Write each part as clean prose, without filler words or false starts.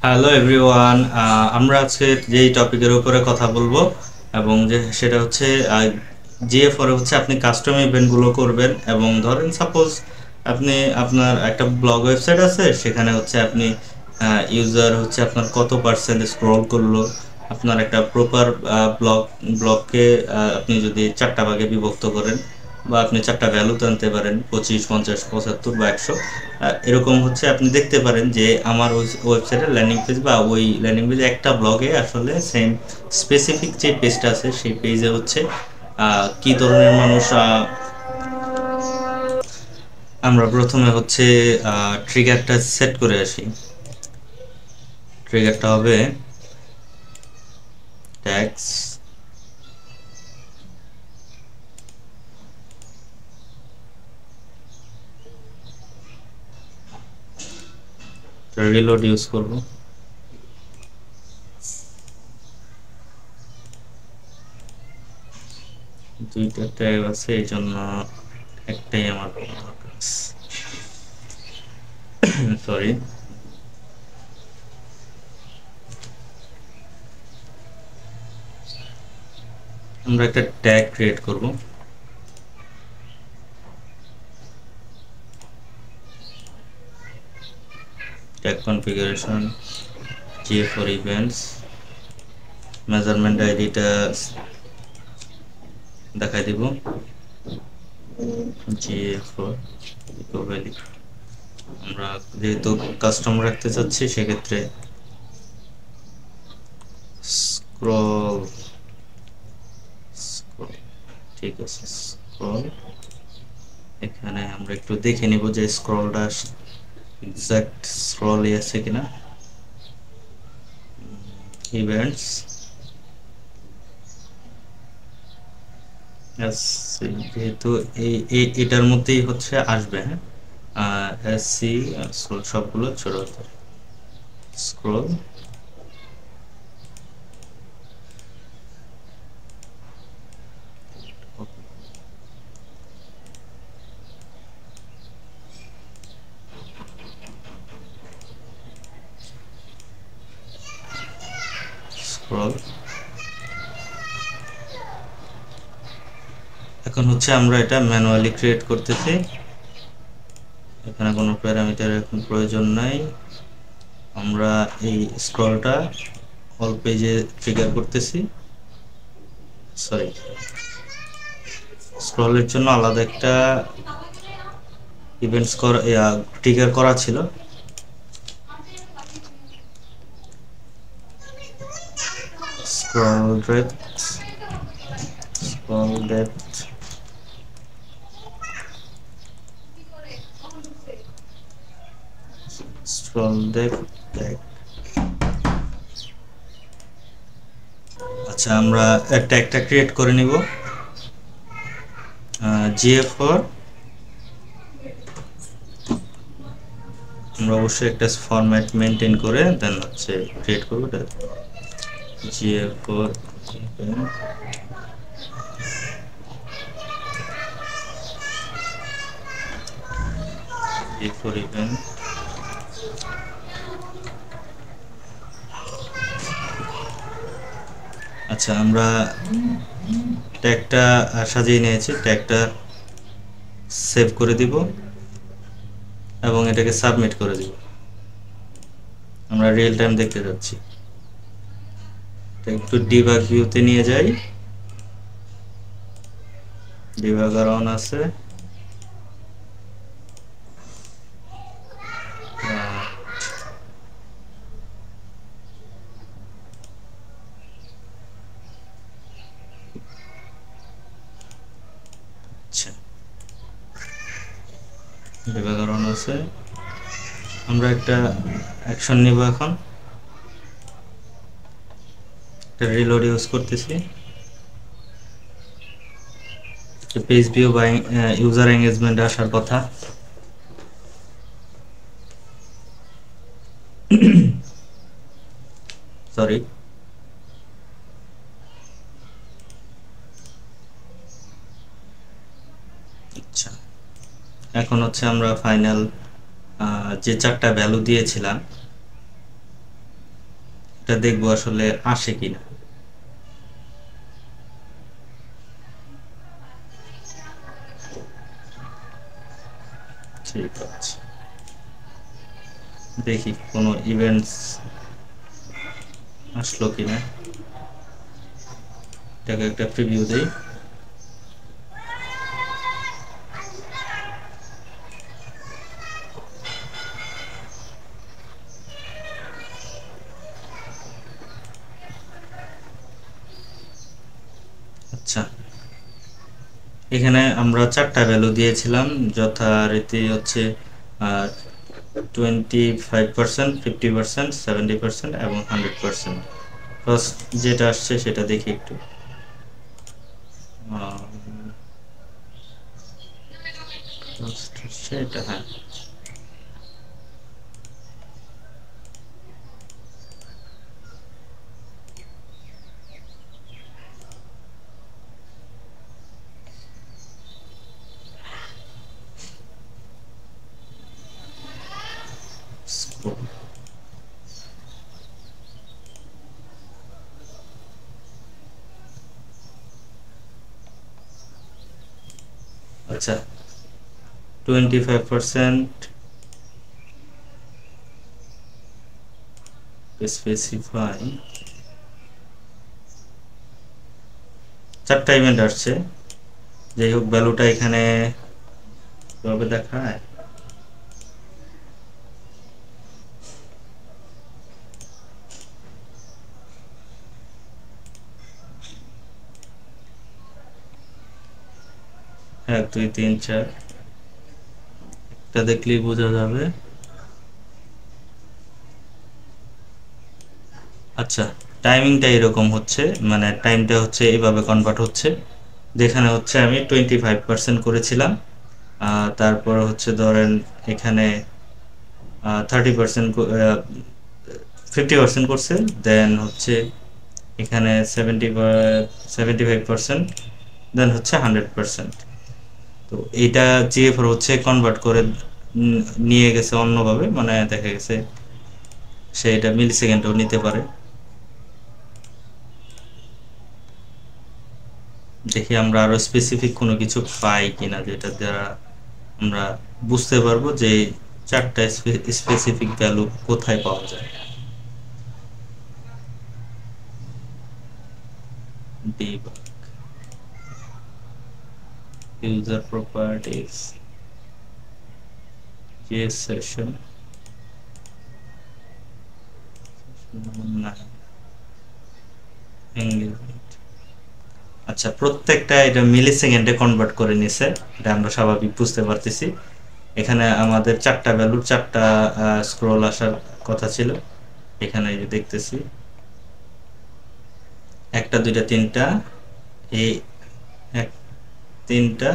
Hello everyone. আমরা আজকে যেই টপিকের উপরে কথা বলবো এবং যে সেটা হচ্ছে জিএফ হচ্ছে আপনি কাস্টম ইভেন্টগুলো করবেন। এবং ধরেন সাপোজ আপনি আপনার একটা ব্লগ ওয়েবসাইট আছে, সেখানে হচ্ছে আপনি ইউজার হচ্ছে আপনার কত পার্সেন্ট স্ক্রল করলো। আপনার একটা প্রপার ব্লগ ব্লগকে আপনি যদি চারটা ভাগে বিভক্ত করেন বা আপনি চারটা ভ্যালু আনতে পারেন, 25, 50, 75 বা 100। এরকম হচ্ছে আপনি দেখতে পারেন যে আমার ওয়েবসাইটের ল্যান্ডিং পেজ বা ওই ল্যান্ডিং পেজে একটা ব্লগে আসলে সেম স্পেসিফিক যে পেজটা আছে সেই পেজে হচ্ছে কি ধরনের মানুষ। আমরা প্রথমে হচ্ছে ট্রিগারটা সেট করে আসি। ট্রিগারটা হবে ট্যাক্স, রিলোড ইউজ করব। দুইটা ট্যাগ আছে, এই জন্য একটাই আমার দরকার। সরি। আমরা একটা ট্যাগ ক্রিয়েট করব। Tag configuration, GA for events, measurement আইডিটা দেখাই দিব, GA for eco value। আমরা যেহেতু কাস্টম রাখতে চাচ্ছি সেক্ষেত্রে স্ক্রল, ঠিক আছে স্ক্রল। এখানে আমরা একটু দেখে নিব যে স্ক্রলটা এক্সাক্ট স্ক্রলই আছে কিনা। ইভেন্টস, যেহেতু এটার মধ্যেই হচ্ছে আসবে। হ্যাঁ, এসসি সবগুলো ছোট হাতের। Scroll, scroll. এখন হচ্ছে আমরা এটা ম্যানুয়ালি ক্রিয়েট করতেছি, এখানে কোনো প্যারামিটার এখন প্রয়োজন নাই। আমরা এই স্ক্রলটা অল পেজে ট্রিগার করতেছি। সরি, স্ক্রলের জন্য আলাদা একটা ইভেন্টস ট্রিগার করা ছিল। Scroll depth, scroll depth, scroll depth. আচ্ছা, আমরা ট্যাগটা ক্রিয়েট করে নিব GA for। আমরা অবশ্যই একটা ফরম্যাট মেনটেন করে দেন হচ্ছে ক্রিয়েট করব GA for event। আচ্ছা, আমরা ট্যাগটা সাজিয়ে নিয়েছি, ট্যাগটা সেভ করে দিব এবং এটাকে সাবমিট করে দিব। আমরা রিয়েল টাইম দেখতে যাচ্ছি। একটু ডিবাগ ভিউতে নিয়ে যাই, ডিবাগার অন আছে। আচ্ছা, ডিবাগার অন আছে। আমরা একটা অ্যাকশন নিব, এখন একটা রিলোড ইউজ করতেছি। পেজ ভিউ বা ইউজার এঙ্গেজমেন্ট আসার কথা। সরি, আচ্ছা এখন হচ্ছে আমরা ফাইনাল যে চারটা ভ্যালু দিয়েছিলাম এটা দেখবো আসলে আসে কিনা। ঠিক আছে, দেখি কোনো ইভেন্টস আসলো কিনা, এটাকে একটা প্রিভিউ দেই। আচ্ছা, এখানে আমরা চারটা ভ্যালু দিয়েছিলাম, যথারীতি হচ্ছে 25%, 50%, 70% এবং 100%। ফার্স্ট যেটা আসছে সেটা দেখি একটু। সেটা হ্যাঁ, scroll। আচ্ছা, 25% স্পেসিফাই, চারটা ইভেন্ট আসছে। যাই হোক, ভ্যালুটা এখানে কিভাবে দেখায়? 1 2 3 4, এটা দেখলেই বোঝা যাবে। আচ্ছা, টাইমিংটা এরকম হচ্ছে, মানে টাইমটা হচ্ছে এইভাবে কনভার্ট হচ্ছে, যেখানে হচ্ছে আমি 25% করেছিলাম, তারপর হচ্ছে ধরেন এখানে 30%, 50% করছে, দেন হচ্ছে এখানে 75%, দেন হচ্ছে 100%। তো এইটা জিএফআর হচ্ছে কনভার্ট করে নিয়ে গেছে অন্যভাবে, মানে দেখা গেছে সে এটা মিলি সেকেন্ডও নিতে পারে। দেখি আমরা আরো স্পেসিফিক কোনো কিছু পাই কিনা, যেটা দ্বারা আমরা বুঝতে পারবো যে চারটা স্পেসিফিক ভ্যালু কোথায় পাওয়া যায়। Debug, user properties, JS session, না, এঙ্গেজমেন্ট। আচ্ছা, প্রত্যেকটা এটা মিলি সেকেন্ডে কনভার্ট করে নিছে, এটা আমরা স্বাভাবিক বুঝতে পারতেছি। এখানে আমাদের চারটা ভ্যালুর চারটা স্ক্রল আসার কথা ছিল, এখানে এই যে দেখতেছি 1টা 2টা 3টা, এই 1 3টা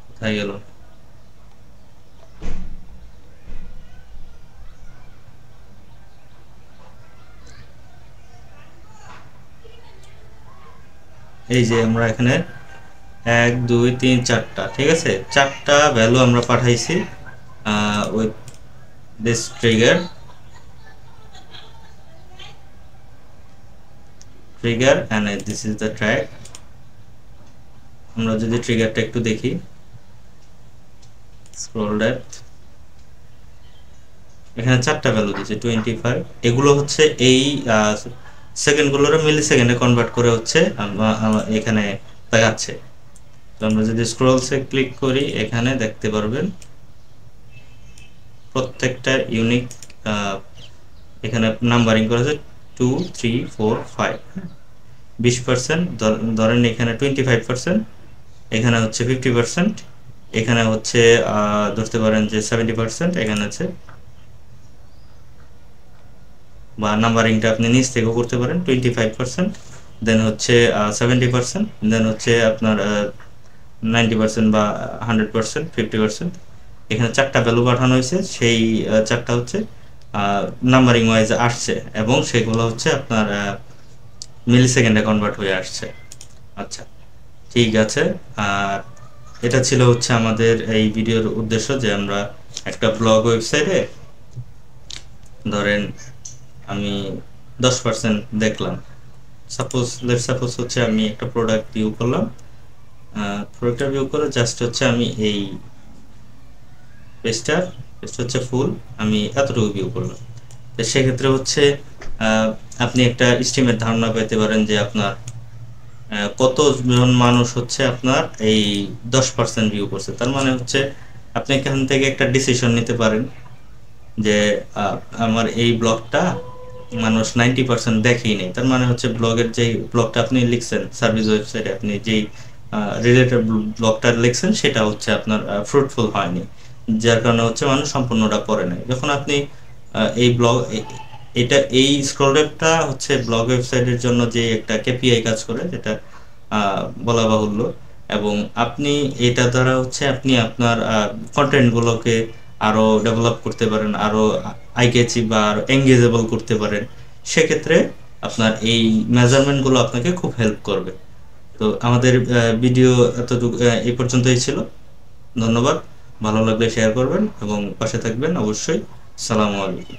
কোথায় গেল? এই যে আমরা এখানে 1 2 3 4টা, ঠিক আছে, চারটা ভ্যালু আমরা পাঠাইছি with this trigger and this is the track. আমরা যদি ট্রিগারটা একটু দেখি, স্ক্রল ডেপথ, এখানে চারটা ভ্যালু দিয়েছে 25। এগুলো হচ্ছে এই সেকেন্ডগুলোর মিলি সেকেন্ডে কনভার্ট করে হচ্ছে এখানে দেখাচ্ছে। তো আমরা যদি স্ক্রলসে ক্লিক করি, এখানে দেখতে পারবেন প্রত্যেকটা ইউনিক এখানে নাম্বারিং করা আছে 2 3 4 5। 20%, ধরেন এখানে 25%, এখানে হচ্ছে 50%, এখানে হচ্ছে ধরতে পারেন যে 70%, এখানে হচ্ছে, বা নাম্বারিংটা আপনি নিচ থেকেও করতে পারেন 25%, দেন হচ্ছে 70%, দেন হচ্ছে আপনার 90% বা 100%, 50%। এখানে চারটা ভ্যালু পাঠানো হয়েছে, সেই চারটা হচ্ছে নাম্বারিং ওয়াইজ আসছে, এবং সেগুলো হচ্ছে আপনার মিলি সেকেন্ডে কনভার্ট হয়ে আসছে। আচ্ছা, ঠিক আছে। আর এটা ছিল হচ্ছে আমাদের এই ভিডিওর উদ্দেশ্য, যে আমরা একটা ব্লগ ওয়েবসাইটে ধরেন আমি 10% দেখলাম। সাপোজ হচ্ছে আমি একটা প্রোডাক্ট ভিউ করলাম, প্রোডাক্টটা ভিউ করে জাস্ট হচ্ছে আমি এই পেজটা পেজটা হচ্ছে ফুল, আমি এতটুকু ভিউ করলাম। তো সেক্ষেত্রে হচ্ছে আহ, আপনি একটা স্টিমের ধারণা পেতে পারেন যে আপনার কতজন মানুষ হচ্ছে আপনার এই 10% ভিউ করছে। তার মানে হচ্ছে আপনি এখান থেকে একটা ডিসিশন নিতে পারেন যে আহ, আমার এই ব্লগটা মানুষ 90% দেখেই নেই। তার মানে হচ্ছে ব্লগের যেই ব্লগটা আপনি লিখছেন সার্ভিস ওয়েবসাইটে, আপনি যেই রিলেটেড ব্লগটা লিখছেন সেটা হচ্ছে আপনার ফ্রুটফুল হয়নি, যার কারণে হচ্ছে মানুষ সম্পূর্ণটা পড়ে নাই। যখন আপনি এই ব্লগ এটা এই স্ক্রল রেটটা হচ্ছে ব্লগ ওয়েবসাইটের জন্য যে একটা কেপিআই কাজ করে, যেটা বলা বাহুল্য। এবং আপনি এটা দ্বারা হচ্ছে আপনি আপনার কন্টেন্টগুলোকে আরো ডেভেলপ করতে পারেন, আরো আই ক্যাচি বা আরো এঙ্গেজেবল করতে পারেন। সেক্ষেত্রে আপনার এই মেজারমেন্টগুলো আপনাকে খুব হেল্প করবে। তো আমাদের ভিডিও এতটুকু এই পর্যন্তই ছিল। ধন্যবাদ। ভালো লাগলে শেয়ার করবেন এবং পাশে থাকবেন অবশ্যই। সালামু আলাইকুম।